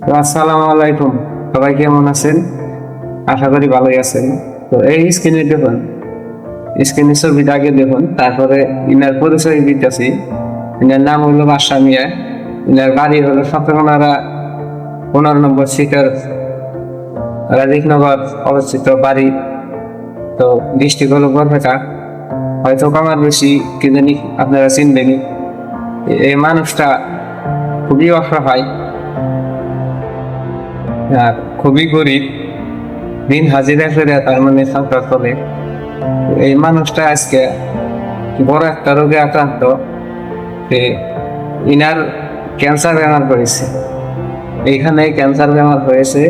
তো আসসালামু আলাইকুম, সবাই কেমন আছেন? আশা করি ভালোই আছেন। তো এই স্ক্রিনে দেখুন, স্ক্রিনের ছবিটা আগে দেখুন, তারপরে ইনার পরিচয় দিতেছি। ইনার নাম হলো বাদশা মিয়া। ইনার বাড়ি হলো সতেরোনারা 15 নম্বর সিটার রাজীবনগর অবস্থিত বাড়ি। তো ডিস্ট্রিক্ট হলো বরপেটা। হয়তো কমার বেশি কি জানি আপনারা চিনবেনি। এই মানুষটা খুবই অসহায়, আর খুবই গরিব, দিন হাজিরা করে তার মানে সংসার চলে। এই মানুষটা আজকে বড় একটা রোগে আক্রান্ত। যে ইনার ক্যান্সার বেমার করেছে, এইখানে ক্যান্সার বেমার হয়েছে।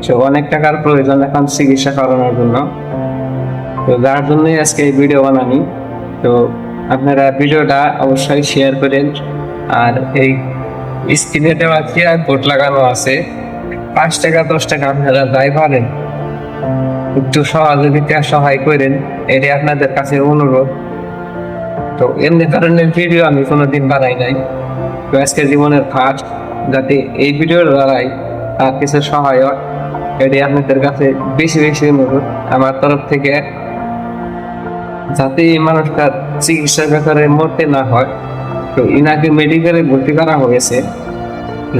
সে অনেক টাকার প্রয়োজন এখন চিকিৎসা করানোর জন্য। তো যার জন্যই আজকে এই ভিডিও বানানি। তো আপনারা ভিডিওটা অবশ্যই শেয়ার করেন। আর এই স্ক্রিনে দেওয়া কিউআর কোড লাগানো আছে, 5 টাকা 10 টাকা আপনারা যাই পারেন একটু সহযোগিতা সহায় করেন, এটাই আপনাদের কাছে অনুরোধ। তো এমনি ধরনের ভিডিও আমি কোনোদিন বানাই নাই। তো আজকে জীবনের ফার্স্ট, যাতে এই ভিডিওর দ্বারাই তার কিছু সহায়ক, এটাই আপনাদের কাছে বেশি বেশি অনুরোধ আমার তরফ থেকে, যাতে এই মানুষটার চিকিৎসার ব্যাপারে মরতে না হয়। তো ইনাকে মেডিকেলে ভর্তি করা হয়েছে,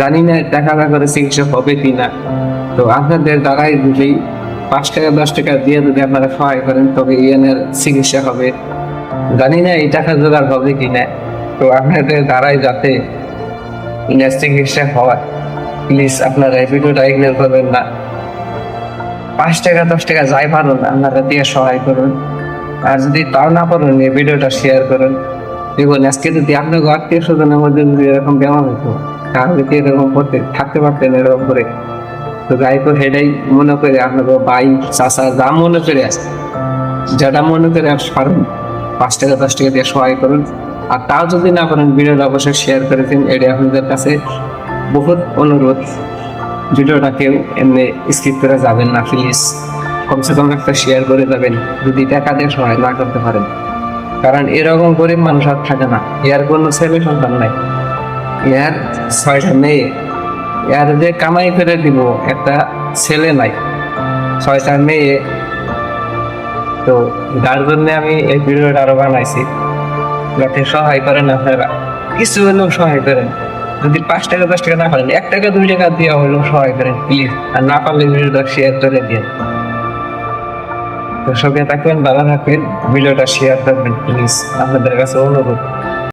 জানি না টাকা করে চিকিৎসা হবে কিনা। তো আপনাদের দ্বারাই যদি 5 টাকা 10 টাকা দিয়ে যদি আপনারা সহায় করেন, তবে ইয়ানের চিকিৎসা হবে। জানি না এই টাকা জোগাড় হবে কিনা। তো আপনাদের দ্বারাই যাতে ইনার চিকিৎসা হয়, প্লিজ আপনারা এই ভিডিওটা ইগনোর করবেন না। 5 টাকা 10 টাকা যাই পারুন আপনারা দিয়ে সহায় করুন। আর যদি তাও না পারেন, এই ভিডিওটা শেয়ার করুন। দেখুন, আজকে যদি আপনার আত্মীয় স্বজনের মধ্যে যদি এরকম বেমার হতো, তাহলে কি এরকম করতে থাকতে পারতেন এরকম করে? তো যাই তো সেটাই মনে করে আপনাকে ভাই চাষা যা মনে করে আসে, যেটা মনে করে পারেন 5 টাকা 10 টাকা দিয়ে সহায় করুন। আর তাও যদি না পারেন, ভিডিওটা অবশ্যই শেয়ার করে দিন, এটা আপনাদের কাছে বহুত অনুরোধ। ভিডিওটা কেউ এমনি স্কিপ করে যাবেন না প্লিজ, কমসে কম একটা শেয়ার করে যাবেন যদি টাকা দিয়ে সহায় না করতে পারেন। কারণ এরকম গরিব মানুষ আর থাকে না, এর কোনো ছেলে সন্তান নাই, এর 6টা মেয়ে, এর যে কামাই করে দিব একটা ছেলে নাই, 6টা মেয়ে। তো যার জন্য আমি এই ভিডিওটা আরো বানাইছি, যাতে সহায় করেন আপনারা, কিছু হলেও সহায় করেন। যদি 5 টাকা 10 টাকা না পারেন, 1 টাকা 2 টাকা দিয়ে হলেও সহায় করেন প্লিজ। আর না পারলে ভিডিওটা শেয়ার করে দিন। তো সবাই থাকবেন, ভালো থাকবেন, ভিডিওটা শেয়ার করবেন প্লিজ, আপনাদের কাছে অনুরোধ।